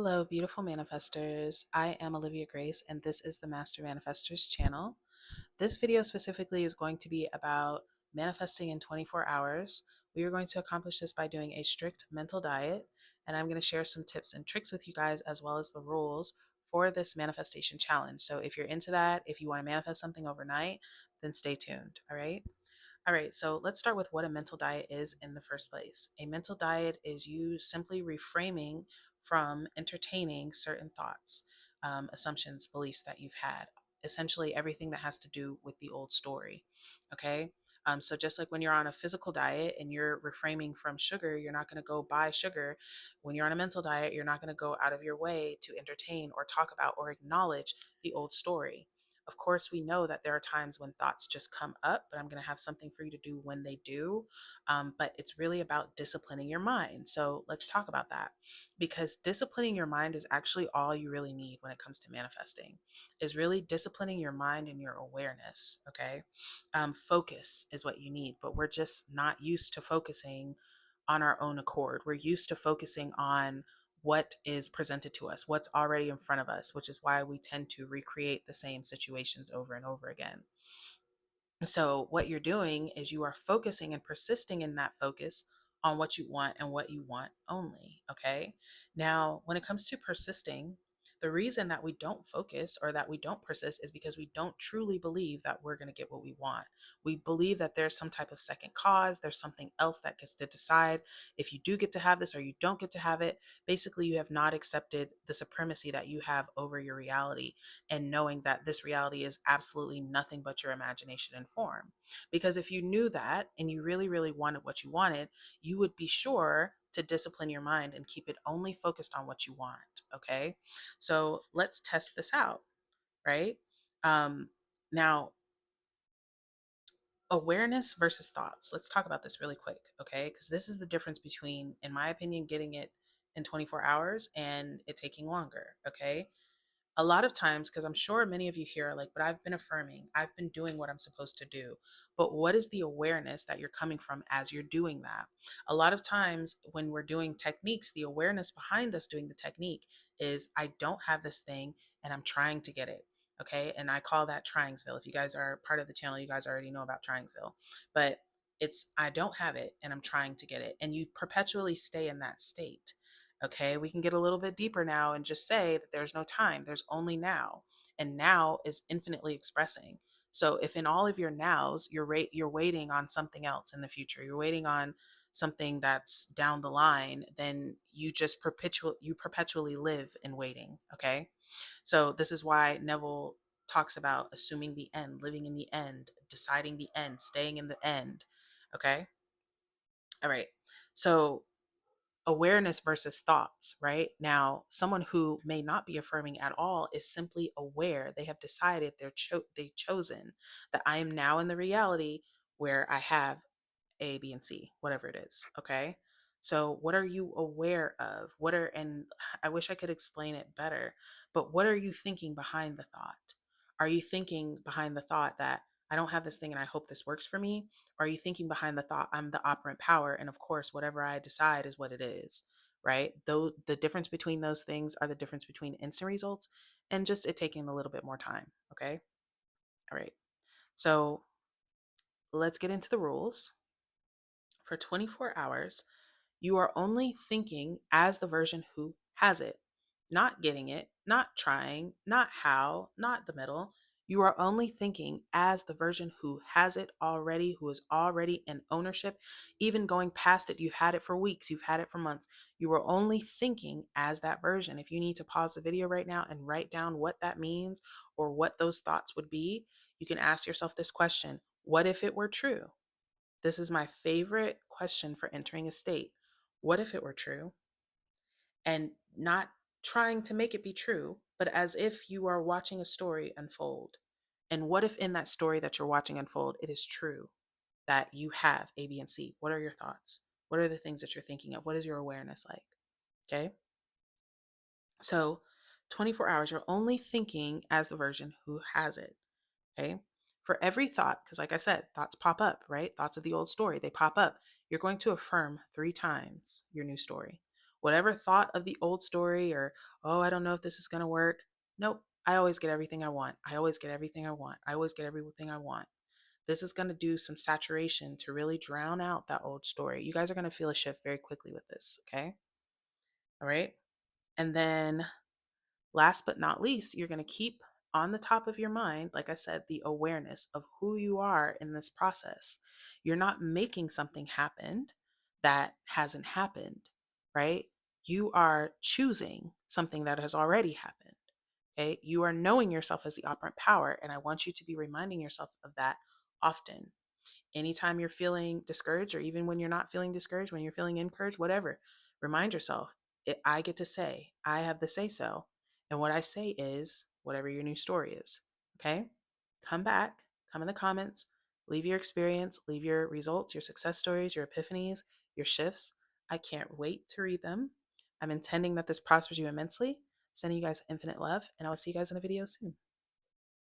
Hello, beautiful manifestors. I am Olivia Grace, and this is the Master Manifestors channel. This video specifically is going to be about manifesting in 24 hours. We are going to accomplish this by doing a strict mental diet, and I'm going to share some tips and tricks with you guys, as well as the rules for this manifestation challenge. So if you're into that, if you want to manifest something overnight, then stay tuned. All right. All right, so let's start with what a mental diet is in the first place. A mental diet is you simply reframing from entertaining certain thoughts, assumptions, beliefs that you've had, essentially everything that has to do with the old story. Okay. So just like when you're on a physical diet and you're reframing from sugar, you're not going to go buy sugar. When you're on a mental diet, you're not going to go out of your way to entertain or talk about or acknowledge the old story. Of course, we know that there are times when thoughts just come up, but I'm going to have something for you to do when they do. But it's really about disciplining your mind. So let's talk about that, because disciplining your mind is actually all you really need when it comes to manifesting, is really disciplining your mind and your awareness. Okay. Focus is what you need, but we're just not used to focusing on our own accord. We're used to focusing on what is presented to us, what's already in front of us, which is why we tend to recreate the same situations over and over again. So, what you're doing is you are focusing and persisting in that focus on what you want and what you want only. Okay. Now, when it comes to persisting, the reason that we don't focus or that we don't persist is because we don't truly believe that we're going to get what we want. We believe that there's some type of second cause, there's something else that gets to decide if you do get to have this or you don't get to have it. Basically, you have not accepted the supremacy that you have over your reality, and knowing that this reality is absolutely nothing but your imagination and form. Because if you knew that and you really, really wanted what you wanted, you would be sure to discipline your mind and keep it only focused on what you want. Okay. So let's test this out, right? Um, Now, awareness versus thoughts. Let's talk about this really quick, okay? Because this is the difference between, in my opinion, getting it in 24 hours and it taking longer, okay? A lot of times, because I'm sure many of you here are like, but I've been affirming, I've been doing what I'm supposed to do. But what is the awareness that you're coming from as you're doing that? A lot of times, when we're doing techniques, the awareness behind us doing the technique is, I don't have this thing and I'm trying to get it. Okay. And I call that Trying'sville. If you guys are part of the channel, you guys already know about Trying'sville. But it's, I don't have it and I'm trying to get it. And you perpetually stay in that state. Okay, we can get a little bit deeper now and just say that there's no time, there's only now. And now is infinitely expressing. So if in all of your nows you're waiting on something else in the future, you're waiting on something that's down the line, then you perpetually live in waiting. Okay. So this is why Neville talks about assuming the end, living in the end, deciding the end, staying in the end. Okay. All right. So awareness versus thoughts, right? Now, someone who may not be affirming at all is simply aware. They have decided they've chosen that I am now in the reality where I have A, B, and C, whatever it is. Okay. So what are you aware of? And I wish I could explain it better, but what are you thinking behind the thought? Are you thinking behind the thought that I don't have this thing and I hope this works for me? Or are you thinking behind the thought I'm the operant power and of course whatever I decide is what it is, right? Though the difference between those things are the difference between instant results and just it taking a little bit more time. Okay. All right. So let's get into the rules. For 24 hours, you are only thinking as the version who has it, not getting it, not trying, not how, not the middle. You are only thinking as the version who has it already, who is already in ownership, even going past it. You've had it for weeks, you've had it for months. You are only thinking as that version. If you need to pause the video right now and write down what that means or what those thoughts would be, you can ask yourself this question: what if it were true? This is my favorite question for entering a state. What if it were true? And not trying to make it be true, but as if you are watching a story unfold. And what if in that story that you're watching unfold, it is true that you have A, B, and C? What are your thoughts? What are the things that you're thinking of? What is your awareness like? Okay. So 24 hours, you're only thinking as the version who has it. Okay. For every thought, because like I said, thoughts pop up, right? Thoughts of the old story, they pop up. You're going to affirm 3 times your new story. whatever thought of the old story or, oh, I don't know if this is going to work. Nope. I always get everything I want. I always get everything I want. I always get everything I want. This is going to do some saturation to really drown out that old story. You guys are going to feel a shift very quickly with this. Okay. All right. And then last but not least, you're going to keep on the top of your mind, like I said, the awareness of who you are in this process. You're not making something happen that hasn't happened, right? You are choosing something that has already happened. Okay. You are knowing yourself as the operant power. And I want you to be reminding yourself of that often. Anytime you're feeling discouraged, or even when you're not feeling discouraged, when you're feeling encouraged, whatever, remind yourself, I get to say, I have the say so. And what I say is whatever your new story is. Okay. Come back, come in the comments, leave your experience, leave your results, your success stories, your epiphanies, your shifts. I can't wait to read them. I'm intending that this prospers you immensely. Sending you guys infinite love, and I will see you guys in a video soon.